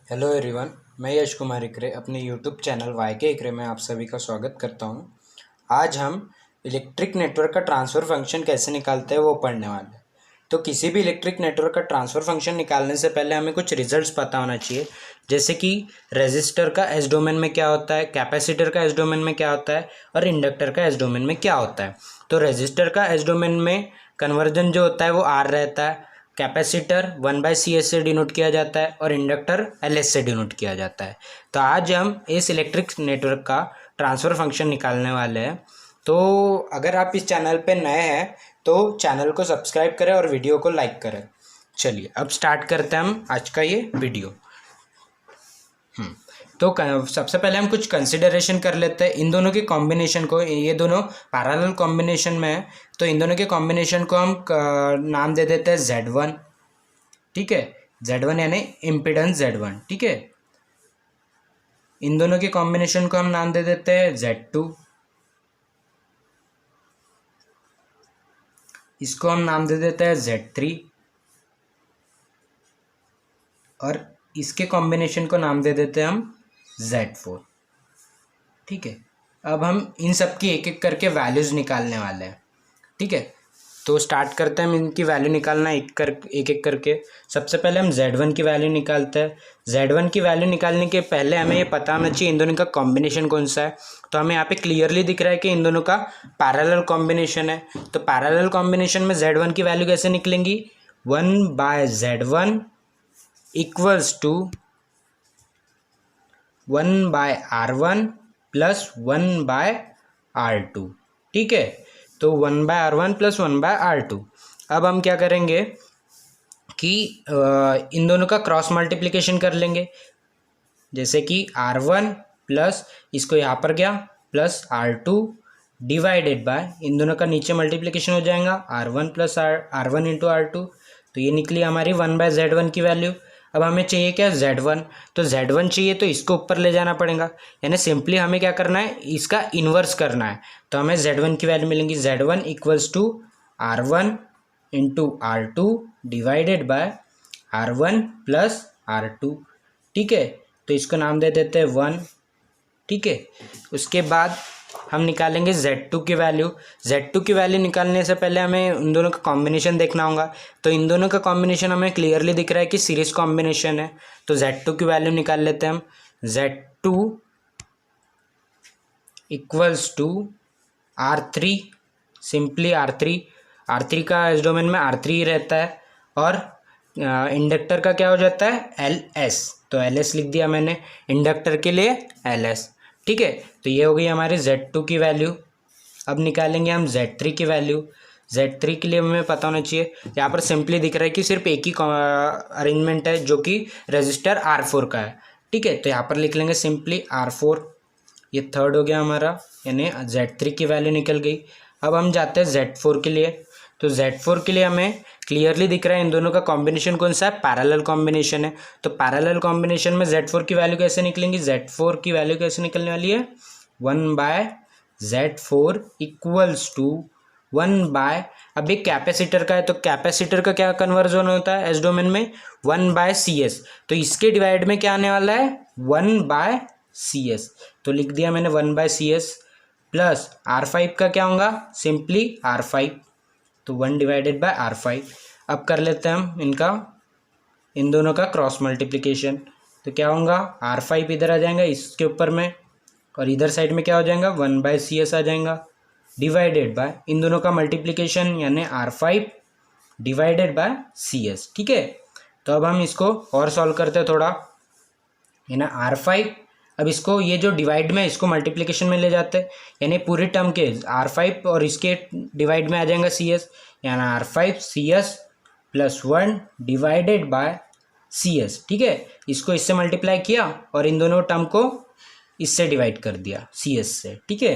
Hello everyone, मैं यश कुमार इकरे अपने यूट्यूब चैनल वाई के इकरे में आप सभी का स्वागत करता हूं। आज हम इलेक्ट्रिक नेटवर्क का ट्रांसफ़र फंक्शन कैसे निकालते हैं वो पढ़ने वाले हैं। तो किसी भी इलेक्ट्रिक नेटवर्क का ट्रांसफ़र फंक्शन निकालने से पहले हमें कुछ रिजल्ट्स पता होना चाहिए, जैसे कि रेजिस्टर का एस डोमेन में क्या होता है, कैपेसिटर का एस डोमेन में क्या होता है और इंडक्टर का एस डोमेन में क्या होता है। तो रेजिस्टर का एस डोमेन में कन्वर्जन जो होता है वो आर रहता है, कैपेसिटर 1/CS से डिनोट किया जाता है और इंडक्टर LS से डिनोट किया जाता है। तो आज हम इस इलेक्ट्रिक नेटवर्क का ट्रांसफ़र फंक्शन निकालने वाले हैं। तो अगर आप इस चैनल पे नए हैं तो चैनल को सब्सक्राइब करें और वीडियो को लाइक करें। चलिए अब स्टार्ट करते हैं हम आज का ये वीडियो। तो सबसे पहले हम कुछ कंसिडरेशन कर लेते हैं इन दोनों के कॉम्बिनेशन को। ये दोनों पैरेलल कॉम्बिनेशन में है, तो इन दोनों के कॉम्बिनेशन को हम नाम दे देते हैं Z1। ठीक है, Z1 यानी इम्पिडेंस Z1। ठीक है, इन दोनों के कॉम्बिनेशन को हम नाम दे देते हैं Z2। इसको हम नाम दे देते हैं Z3 और इसके कॉम्बिनेशन को नाम दे देते हैं हम Z4। ठीक है, अब हम इन सब की एक एक करके वैल्यूज़ निकालने वाले हैं। ठीक है, तो स्टार्ट करते हैं हम इनकी वैल्यू निकालना एक एक करके। सबसे पहले हम Z1 की वैल्यू निकालते हैं। Z1 की वैल्यू निकालने के पहले हमें ये पता होना चाहिए इन दोनों का कॉम्बिनेशन कौन सा है। तो हमें यहाँ पे क्लियरली दिख रहा है कि इन दोनों का पैरेलल कॉम्बिनेशन है। तो पैरेलल कॉम्बिनेशन में Z1 की वैल्यू कैसे निकलेंगी, 1/Z1 equals to 1/R1 plus 1/R2। ठीक है, तो 1/R1 प्लस 1/R2। अब हम क्या करेंगे कि इन दोनों का क्रॉस मल्टीप्लिकेशन कर लेंगे, जैसे कि R1 प्लस इसको यहाँ पर गया प्लस R2 डिवाइडेड बाय, इन दोनों का नीचे मल्टीप्लिकेशन हो जाएगा R1 plus R1 into R2। तो ये निकली हमारी 1/Z1 की वैल्यू। अब हमें चाहिए क्या, Z1। तो Z1 चाहिए तो इसको ऊपर ले जाना पड़ेगा, यानी सिंपली हमें क्या करना है, इसका इन्वर्स करना है। तो हमें Z1 की वैल्यू मिलेंगी Z1 equals to R1 into R2 divided by R1 plus R2। ठीक है, तो इसको नाम दे देते हैं 1। ठीक है, उसके बाद हम निकालेंगे Z2 की वैल्यू। Z2 की वैल्यू निकालने से पहले हमें उन दोनों का कॉम्बिनेशन देखना होगा। तो इन दोनों का कॉम्बिनेशन हमें क्लियरली दिख रहा है कि सीरीज कॉम्बिनेशन है। तो Z2 की वैल्यू निकाल लेते हैं हम। Z2 equals to R3, simply R3 का इस डोमेन में R3 रहता है और इंडक्टर का क्या हो जाता है, LS। तो LS लिख दिया मैंने इंडक्टर के लिए LS। ठीक है, तो ये हो गई हमारी Z2 की वैल्यू। अब निकालेंगे हम Z3 की वैल्यू। Z3 के लिए हमें पता होना चाहिए, यहाँ पर सिंपली दिख रहा है कि सिर्फ एक ही अरेंजमेंट है जो कि रजिस्टर R4 का है। ठीक है, तो यहाँ पर लिख लेंगे सिंपली R4। ये थर्ड हो गया हमारा, यानी Z3 की वैल्यू निकल गई। अब हम जाते हैं Z4 के लिए। तो Z4 के लिए हमें क्लियरली दिख रहा है इन दोनों का कॉम्बिनेशन कौन सा है, पैरेलल कॉम्बिनेशन है। तो पैरेलल कॉम्बिनेशन में Z4 की वैल्यू कैसे निकलेंगी, Z4 की वैल्यू कैसे निकलने वाली है, 1/Z4 इक्वल्स टू 1/, अब एक कैपेसिटर का है तो कैपेसिटर का क्या कन्वर्जन होता है एस डोमेन में, 1/CS। तो इसके डिवाइड में क्या आने वाला है, 1/CS। तो लिख दिया मैंने 1/CS प्लस R5 का क्या होगा, सिंपली R5। तो 1/R5। अब कर लेते हैं हम इन दोनों का क्रॉस मल्टीप्लिकेशन। तो क्या होगा, R5 इधर आ जाएगा इसके ऊपर में और इधर साइड में क्या हो जाएगा, 1/CS आ जाएगा डिवाइडेड बाय इन दोनों का मल्टीप्लिकेशन, यानी R5 डिवाइडेड बाय CS। ठीक है, तो अब हम इसको और सॉल्व करते हैं थोड़ा, है ना। R5, अब इसको ये जो डिवाइड में इसको मल्टीप्लिकेशन में ले जाते हैं, यानी पूरी टर्म के R5 और इसके डिवाइड में आ जाएगा CS, यानी R5 CS plus 1 divided bye CS। ठीक है, इसको इससे मल्टीप्लाई किया और इन दोनों टर्म को इससे डिवाइड कर दिया CS से। ठीक है,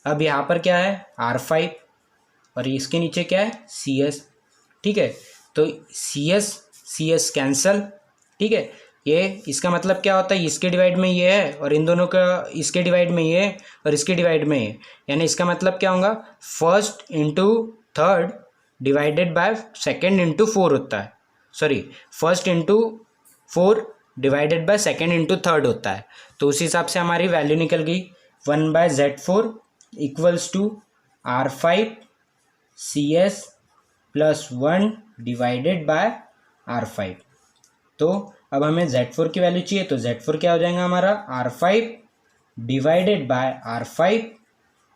अब यहाँ पर क्या है, R5 और इसके नीचे क्या है, CS। ठीक है, तो CS कैंसल। ठीक है, ये इसका मतलब क्या होता है, इसके डिवाइड में ये है और इन दोनों का इसके डिवाइड में ये है और इसके डिवाइड में ये, यानी इसका मतलब क्या होगा, first into third divided by second into four होता है, sorry first into 4 divided by second into third होता है। तो उस हिसाब से हमारी वैल्यू निकल गई 1/Z4 equals to R5 CS plus 1 divided by R5। तो अब हमें Z4 की वैल्यू चाहिए, तो Z4 क्या हो जाएगा हमारा R5 divided by R5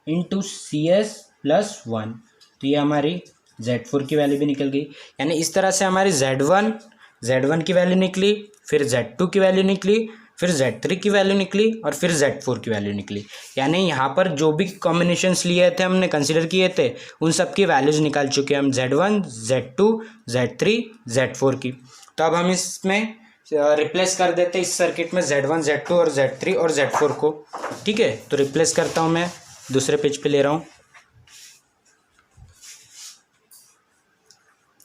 into CS plus 1। तो ये हमारी Z4 की वैल्यू भी निकल गई। यानी इस तरह से हमारी Z1 की वैल्यू निकली, फिर Z2 की वैल्यू निकली, फिर Z3 की वैल्यू निकली और फिर Z4 की वैल्यू निकली। यानी यहाँ पर जो भी कॉम्बिनेशंस लिए थे, हमने कंसिडर किए थे, उन सब की वैल्यूज़ निकाल चुके हैं हम Z1, Z2, Z3, Z4 की। तो अब हम इसमें रिप्लेस कर देते इस सर्किट में Z1, Z2 और Z3 और Z4 को। ठीक है, तो रिप्लेस करता हूँ मैं, दूसरे पेज पे ले रहा हूँ।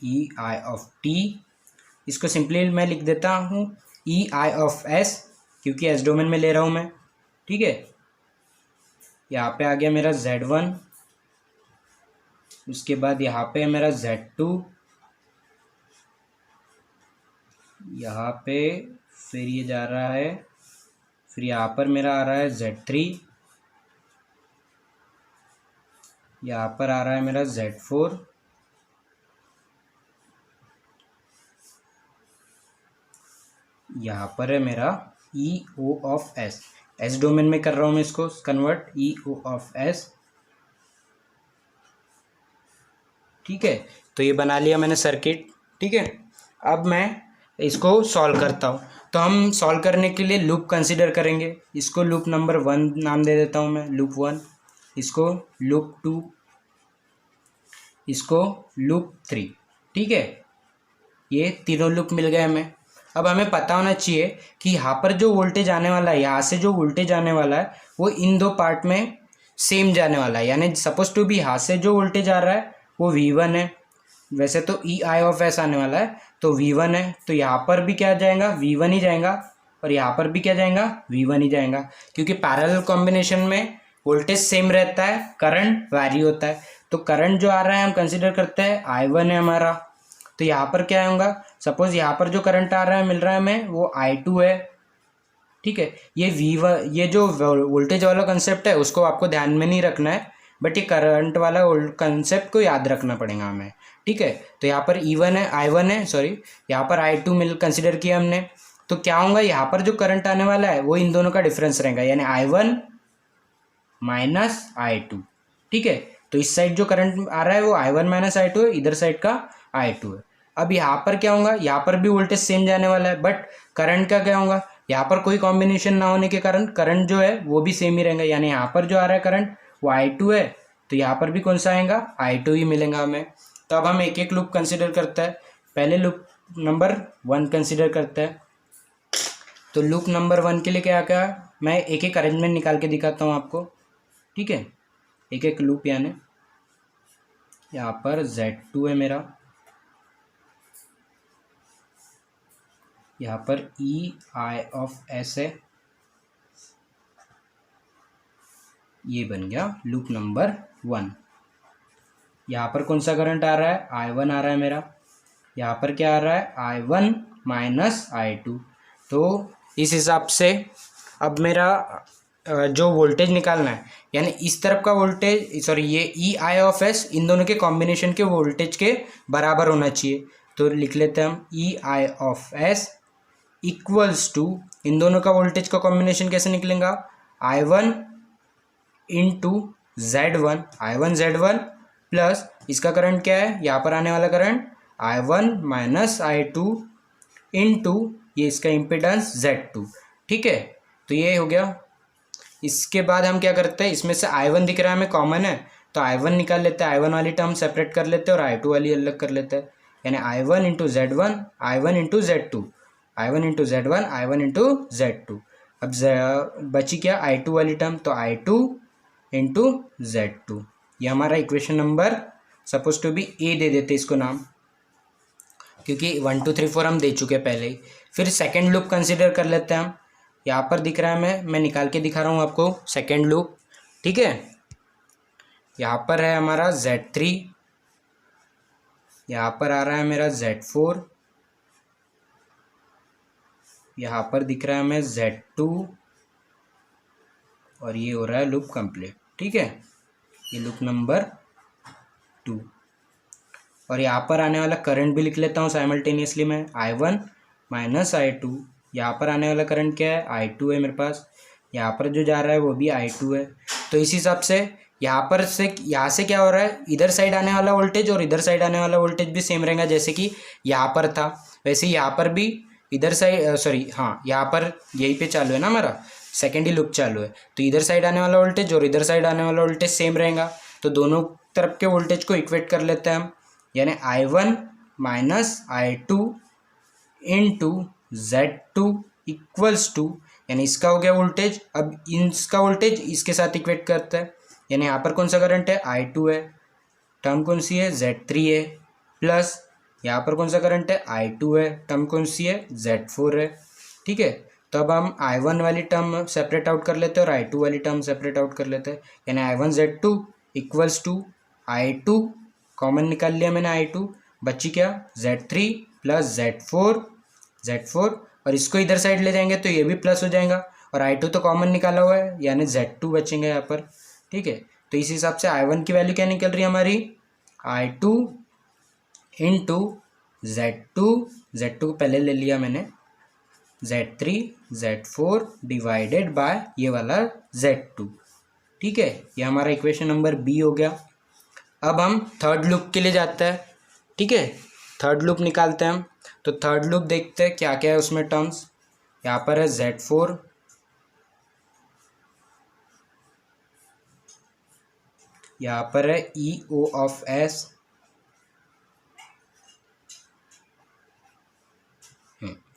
ई आई ऑफ टी, इसको सिंपली मैं लिख देता हूँ ई आई ऑफ एस, क्योंकि एस डोमेन में ले रहा हूँ मैं। ठीक है, यहाँ पे आ गया मेरा Z1, उसके बाद यहाँ पे मेरा Z2, यहाँ पे फिर ये जा रहा है, फिर यहाँ पर मेरा आ रहा है Z3, यहाँ पर आ रहा है मेरा Z4, यहाँ पर है मेरा E O of S. S domain में कर रहा हूँ मैं इसको convert, E O of S. ठीक है, तो ये बना लिया मैंने सर्किट। ठीक है, अब मैं इसको सॉल्व करता हूँ। तो हम सॉल्व करने के लिए लूप कंसीडर करेंगे। इसको लूप नंबर 1 नाम दे देता हूँ मैं, लूप 1, इसको लूप 2, इसको लूप 3। ठीक है, ये तीनों लूप मिल गए हमें। अब हमें पता होना चाहिए कि यहाँ पर जो वोल्टेज आने वाला है, यहाँ से जो वोल्टेज आने वाला है, वो इन दो पार्ट में सेम जाने वाला है। यानी सपोज टू भी यहाँ से जो वोल्टेज आ रहा है वो V1 है, वैसे तो ई आई ऑफ एस आने वाला है तो V1 है, तो यहाँ पर भी क्या जाएगा, V1 ही जाएगा, और यहाँ पर भी क्या जाएगा, V1 ही जाएगा, क्योंकि पैरेलल कॉम्बिनेशन में वोल्टेज सेम रहता है, करंट वैरी होता है। तो करंट जो आ रहा है हम कंसिडर करते हैं I1 है हमारा, तो यहाँ पर क्या होगा, सपोज यहाँ पर जो करंट आ रहा है मिल रहा है हमें वो I2 है। ठीक है, ये V1, ये जो वोल्टेज वाला कंसेप्ट है उसको आपको ध्यान में नहीं रखना है, बट ये करंट वाला कंसेप्ट को याद रखना पड़ेगा हमें। ठीक है, तो यहाँ पर E1 है, I1 है, सॉरी, यहाँ पर I2 मिल कंसिडर किया हमने। तो क्या होगा, यहाँ पर जो करंट आने वाला है वो इन दोनों का डिफरेंस रहेगा, यानी I1 माइनस I2। ठीक है, तो इस साइड जो करंट आ रहा है वो I1 माइनस I2 है, इधर साइड का I2 है। अब यहाँ पर क्या होगा, यहाँ पर भी वोल्टेज सेम जाने वाला है, बट करंट का क्या होगा, यहाँ पर कोई कॉम्बिनेशन ना होने के कारण करंट जो है वो भी सेम ही रहेगा। यानी यहाँ पर जो आ रहा है करंट वो I2 है, तो यहाँ पर भी कौन सा आएगा, I2 ही मिलेगा हमें। तो अब हम एक एक लूप कंसिडर करते हैं। पहले लूप नंबर 1 कंसिडर करते हैं। तो लूप नंबर 1 के लिए क्या क्या, मैं एक एक अरेंजमेंट निकाल के दिखाता हूँ आपको। ठीक है, एक एक लूप, यानी यहाँ पर Z2 है मेरा, यहाँ पर ई आई ऑफ एस है, ये बन गया लूप नंबर 1। यहाँ पर कौन सा करंट आ रहा है, I1 आ रहा है मेरा, यहाँ पर क्या आ रहा है, I1 माइनस I2। तो इस हिसाब से अब मेरा जो वोल्टेज निकालना है, यानी इस तरफ का वोल्टेज, सॉरी, ये ई आई ऑफ एस इन दोनों के कॉम्बिनेशन के वोल्टेज के बराबर होना चाहिए। तो लिख लेते हैं हम ई आई ऑफ एस इक्वल्स टू, इन दोनों का वोल्टेज का कॉम्बिनेशन कैसे निकलेगा, I1 into Z1, I1 Z1 plus इसका करंट क्या है, यहाँ पर आने वाला current I1 minus I2 into ये इसका इम्पिडेंस Z2। ठीक है, तो ये हो गया। इसके बाद हम क्या करते हैं, इसमें से I1 दिख रहा है हमें कॉमन है, तो I1 निकाल लेते हैं, I1 वाली टर्म सेपरेट कर लेते हैं और I2 वाली अलग कर लेते हैं। यानी I1 into Z1, I1 into Z2, I1 into Z1, I1 into Z2। अब बची क्या, I2 वाली टर्म, तो I2 इंटू Z2। ये हमारा equation number suppose to be A दे देते इसको नाम, क्योंकि 1 2 3 4 हम दे चुके हैं पहले ही। फिर सेकेंड लूप कंसिडर कर लेते हैं हम। यहाँ पर दिख रहा है, मैं निकाल के दिखा रहा हूँ आपको सेकेंड लूप। ठीक है, यहाँ पर है हमारा Z3, यहाँ पर आ रहा है मेरा Z4, यहाँ पर दिख रहा है हमें Z2 और ये हो रहा है लूप कंप्लीट। ठीक है, ये लूप नंबर 2। और यहाँ पर आने वाला करंट भी लिख लेता हूँ साइमल्टेनियसली मैं, I1 माइनस I2। यहाँ पर आने वाला करंट क्या है, I2 है मेरे पास। यहाँ पर जो जा रहा है वो भी I2 है। तो इस हिसाब से यहाँ से क्या हो रहा है, इधर साइड आने वाला वोल्टेज और इधर साइड आने वाला वोल्टेज भी सेम रहेगा, जैसे कि यहाँ पर था वैसे यहाँ पर भी इधर साइड सॉरी हाँ यहाँ पर यहीं पे चालू है ना, हमारा सेकेंड ही लूप चालू है, तो इधर साइड आने वाला वोल्टेज और इधर साइड आने वाला वोल्टेज सेम रहेगा। तो दोनों तरफ के वोल्टेज को इक्वेट कर लेते हैं हम, यानी I1 minus I2 into Z2 equals to, यानी इसका हो गया वोल्टेज। अब इसका वोल्टेज इसके साथ इक्वेट करता है, यानी यहाँ पर कौन सा करंट है, I2 है, टर्म कौन सी है, Z3 है, प्लस यहाँ पर कौन सा करंट है, I2 है, टर्म कौन सी है, Z4 है। ठीक है, तो अब हम I1 वाली टर्म सेपरेट आउट कर लेते हैं और I2 वाली टर्म सेपरेट आउट कर लेते हैं, यानी I1 Z2 equals to I2 common निकाल लिया मैंने, I2 बची क्या, Z3 प्लस Z4 और इसको इधर साइड ले जाएंगे तो ये भी प्लस हो जाएगा और I2 तो कॉमन निकाला हुआ है, यानी Z2 बचेंगे यहाँ पर। ठीक है, तो इस हिसाब से I1 की वैल्यू क्या निकल रही है हमारी, I2 इंटू Z2 को पहले ले लिया मैंने, Z3 Z4 डिवाइडेड बाय ये वाला Z2। ठीक है, ये हमारा इक्वेशन नंबर बी हो गया। अब हम थर्ड लूप के लिए जाते हैं। ठीक है, थर्ड लूप निकालते हैं हम। तो थर्ड लूप देखते हैं क्या क्या है उसमें टर्म्स। यहाँ पर है Z4, यहाँ पर है EO ऑफ S,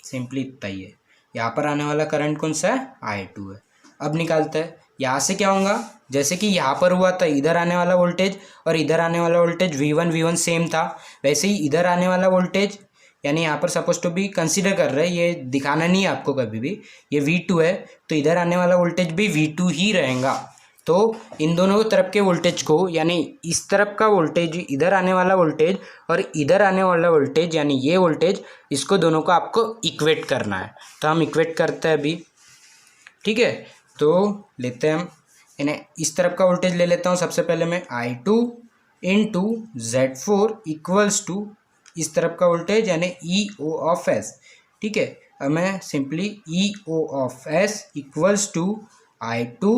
सिंपली इतना ही है। यहाँ पर आने वाला करंट कौन सा है, I2 है। अब निकालते हैं, यहाँ से क्या होगा, जैसे कि यहाँ पर हुआ था, इधर आने वाला वोल्टेज और इधर आने वाला वोल्टेज V1 सेम था, वैसे ही इधर आने वाला वोल्टेज, यानी यहाँ पर सपोज टू भी कंसीडर कर रहे हैं, ये दिखाना नहीं है आपको कभी भी, ये V2 है तो इधर आने वाला वोल्टेज भी V2 ही रहेगा। तो इन दोनों तरफ के वोल्टेज को, यानी इस तरफ का वोल्टेज, इधर आने वाला वोल्टेज और इधर आने वाला वोल्टेज, यानी ये वोल्टेज, इसको दोनों को आपको इक्वेट करना है। तो हम इक्वेट करते हैं अभी। ठीक है, तो लेते हैं हम, यानी इस तरफ का वोल्टेज ले लेता हूँ सबसे पहले मैं, I2 into Z4 equals to इस तरफ का वोल्टेज यानी EO ऑफ S। ठीक है, अब मैं simply EO of S equals to I2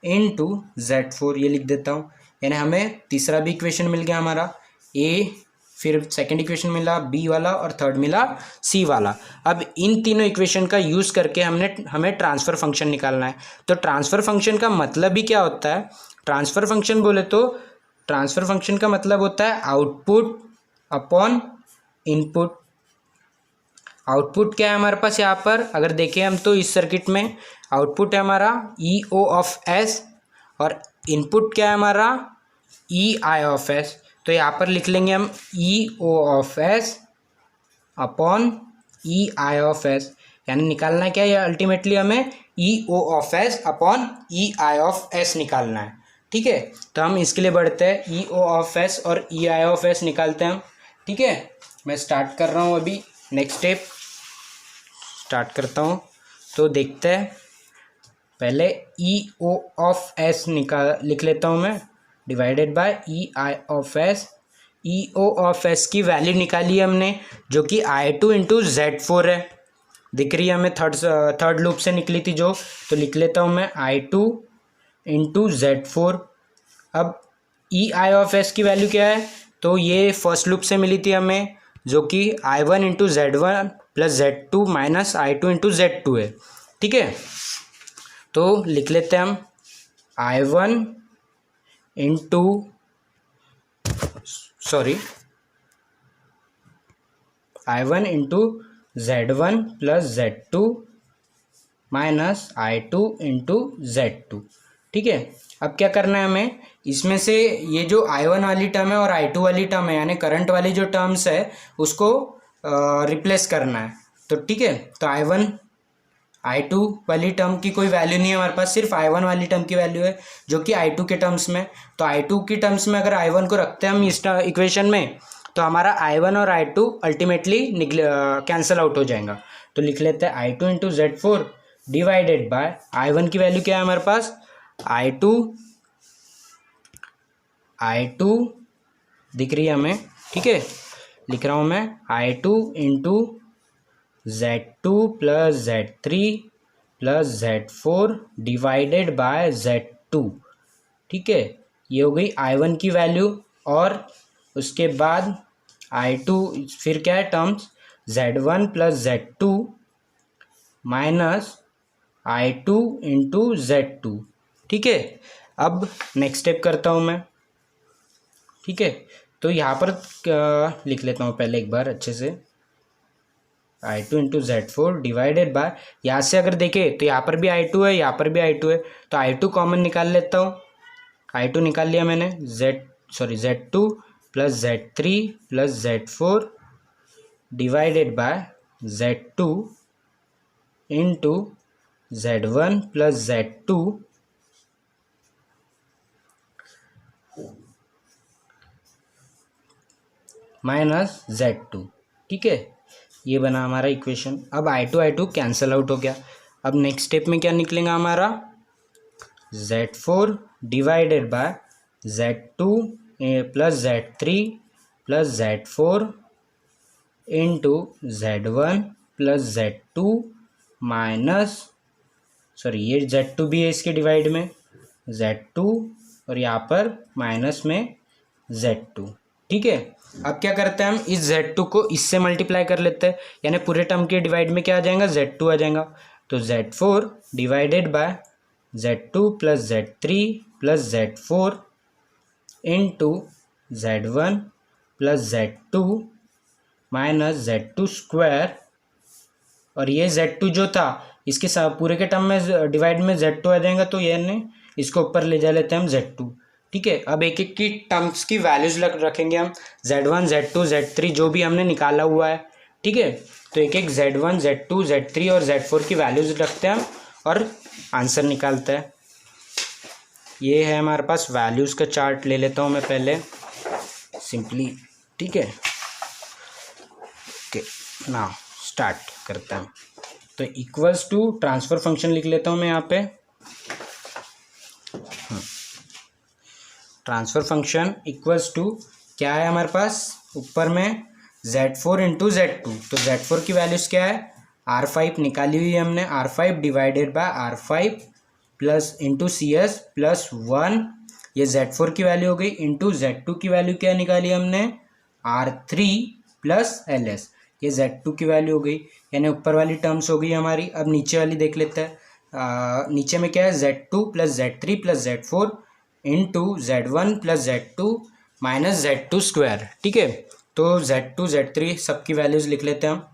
into Z4 ये लिख देता हूँ, यानी हमें तीसरा भी इक्वेशन मिल गया हमारा, A, फिर सेकंड इक्वेशन मिला B वाला और थर्ड मिला C वाला। अब इन तीनों इक्वेशन का यूज़ करके हमें ट्रांसफ़र फंक्शन निकालना है। तो ट्रांसफ़र फंक्शन का मतलब ही क्या होता है, ट्रांसफ़र फंक्शन बोले तो ट्रांसफ़र फंक्शन का मतलब होता है आउटपुट अपॉन इनपुट। आउटपुट क्या है हमारे पास, यहाँ पर अगर देखें हम तो इस सर्किट में आउटपुट है हमारा EO ऑफ S और इनपुट क्या है हमारा EI ऑफ S। तो यहाँ पर लिख लेंगे हम EO of S upon EI of S, यानी निकालना क्या है अल्टीमेटली हमें EO of S upon EI of S निकालना है। ठीक है, तो हम इसके लिए बढ़ते हैं, EO ऑफ S और EI ऑफ S निकालते हैं हम। ठीक है, मैं स्टार्ट कर रहा हूँ अभी, नेक्स्ट स्टेप स्टार्ट करता हूँ। तो देखते हैं, पहले EO ऑफ S लिख लेता हूँ मैं, divided by EI of S। EO of S की वैल्यू निकाली हमने जो कि I2 इंटू Z4 है, दिख रही है हमें, थर्ड लूप से निकली थी जो। तो लिख लेता हूँ मैं I2 इंटू Z4। अब EI ऑफ S की वैल्यू क्या है, तो ये फर्स्ट लूप से मिली थी हमें जो कि I1 into Z1 plus Z2 minus I2 into Z2 है। ठीक है, तो लिख लेते हैं हम I1 into I1 into Z1 plus Z2 minus I2 into Z2। ठीक है, अब क्या करना है हमें, इसमें से ये जो I1 वाली टर्म है और I2 वाली टर्म है, यानी करंट वाली जो टर्म्स है उसको रिप्लेस करना है। तो ठीक है, तो I2 वाली टर्म की कोई वैल्यू नहीं है हमारे पास, सिर्फ I1 वाली टर्म की वैल्यू है जो कि I2 के टर्म्स में। तो I2 की टर्म्स में अगर I1 को रखते हैं हम इस इक्वेशन में, तो हमारा I1 और I2 अल्टीमेटली कैंसिल आउट हो जाएगा। तो लिख लेते हैं I two into z four divided by I one की वैल्यू क्या है हमारे पास, आई टू दिख रही है हमें, ठीक है, लिख रहा हूँ मैं I two into Z two plus Z three plus Z four divided by Z two, ठीक है। ये हो गई आई वन की वैल्यू, और उसके बाद आई टू फिर क्या है terms, Z one plus Z two minus I two into Z two, ठीक है। अब नेक्स्ट स्टेप करता हूँ मैं, ठीक है। तो यहाँ पर लिख लेता हूँ पहले एक बार अच्छे से, I two into z four divided by, यहाँ से अगर देखें तो यहाँ पर भी आई टू है, यहाँ पर भी आई टू है, तो आई टू कॉमन निकाल लेता हूँ, आई टू निकाल लिया मैंने, Z two plus Z three plus Z four divided by Z two into Z one plus Z two minus Z two, ठीक है। ये बना हमारा इक्वेशन। अब आई टू कैंसिल आउट हो गया। अब नेक्स्ट स्टेप में क्या निकलेगा हमारा, Z four divided by Z two plus Z three plus Z four into Z one plus Z two minus, sorry ये जेड टू भी है इसके डिवाइड में, जेड टू और यहाँ पर माइनस में जेड टू, ठीक है। अब क्या करते हैं हम, इस जेड टू को इससे मल्टीप्लाई कर लेते हैं, यानी पूरे टर्म के डिवाइड में क्या आ जाएगा, जेड टू आ जाएगा। तो Z four divided by Z two plus Z three plus Z four into Z one plus Z two minus Z two square, और ये जेड टू जो था इसके साथ पूरे के टर्म में डिवाइड में जेड टू आ जाएगा, तो ये ने इसको ऊपर ले जा लेते हैं हम जेड टू, ठीक है। अब एक एक की टर्म्स की वैल्यूज रखेंगे हम, Z one Z two Z three जो भी हमने निकाला हुआ है, ठीक है। तो एक एक Z one Z two Z three और जेड फोर की वैल्यूज रखते हैं हम और आंसर निकालते हैं। ये है हमारे पास वैल्यूज़ का चार्ट, ले लेता हूँ मैं पहले सिंपली, ठीक है। ओके नाउ स्टार्ट करते हैं। तो इक्वल्स टू ट्रांसफ़र फंक्शन लिख लेता हूँ मैं यहाँ पे, ट्रांसफ़र फंक्शन इक्वल्स टू क्या है हमारे पास, ऊपर में Z four into Z two, तो जेड फोर की वैल्यूज़ क्या है, आर फाइव निकाली हुई है हमने, R five divided by R five plus into C S plus one, ये जेड फोर की वैल्यू हो गई, इंटू जेड टू की वैल्यू क्या निकाली हमने, R three plus L S, ये जेड टू की वैल्यू हो गई, यानी ऊपर वाली टर्म्स हो गई हमारी। अब नीचे वाली देख लेते हैं, नीचे में क्या है, Z two plus Z three plus Z four into Z one plus Z two minus Z two square, ठीक है। तो जेड टू जेड थ्री सबकी वैल्यूज़ लिख लेते हैं हम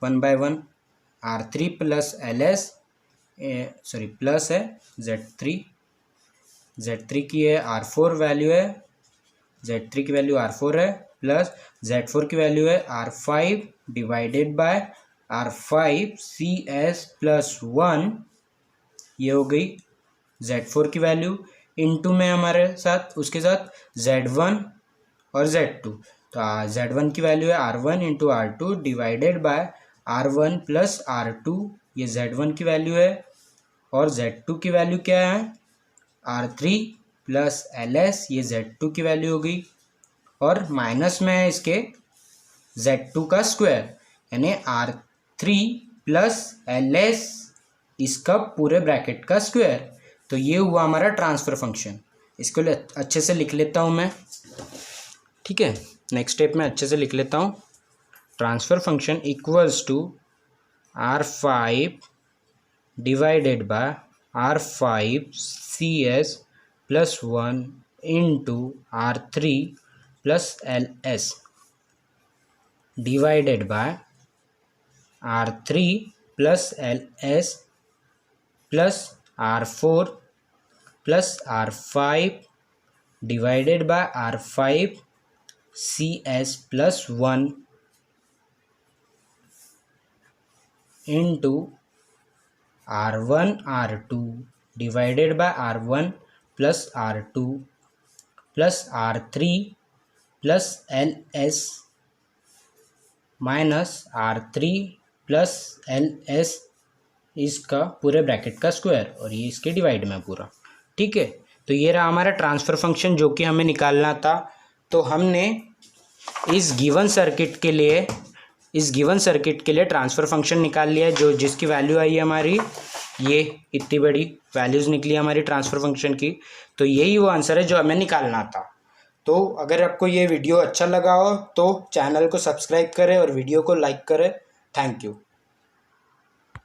one by one, R three plus L S, sorry plus है Z three की है आर फोर वैल्यू है, जेड थ्री की वैल्यू आर फोर है, प्लस जेड फोर की वैल्यू है R five divided by R five C S plus one, ये हो गई जेड फोर की वैल्यू, इनटू में हमारे साथ उसके साथ जेड वन और जेड टू, तो जेड वन की वैल्यू है R one into R two divided by R one plus R two, ये जेड वन की वैल्यू है, और जेड टू की वैल्यू क्या है, R three plus L S, ये जेड टू की वैल्यू हो गई, और माइनस में है इसके जेड टू का स्क्वायर, यानी R three plus L S इसका पूरे ब्रैकेट का स्क्वायर। तो ये हुआ हमारा ट्रांसफ़र फंक्शन, इसको अच्छे से लिख लेता हूँ मैं, ठीक है। नेक्स्ट स्टेप में अच्छे से लिख लेता हूँ, transfer function equals to R five divided by R five C S plus one into R three plus L S divided by R three plus L S plus R four plus R five divided by R five C S plus one into R one R two divided by R one plus R two plus R three plus L S minus R three plus L S इसका पूरे bracket का square और ये इसके divide में पूरा। ठीक है, तो ये रहा हमारा ट्रांसफ़र फंक्शन जो कि हमें निकालना था। तो हमने इस गिवन सर्किट के लिए ट्रांसफ़र फंक्शन निकाल लिया है, जो जिसकी वैल्यू आई है हमारी ये इतनी बड़ी वैल्यूज़ निकली हमारी ट्रांसफ़र फंक्शन की। तो यही वो आंसर है जो हमें निकालना था। तो अगर आपको ये वीडियो अच्छा लगा हो तो चैनल को सब्सक्राइब करें और वीडियो को लाइक करें। Thank you.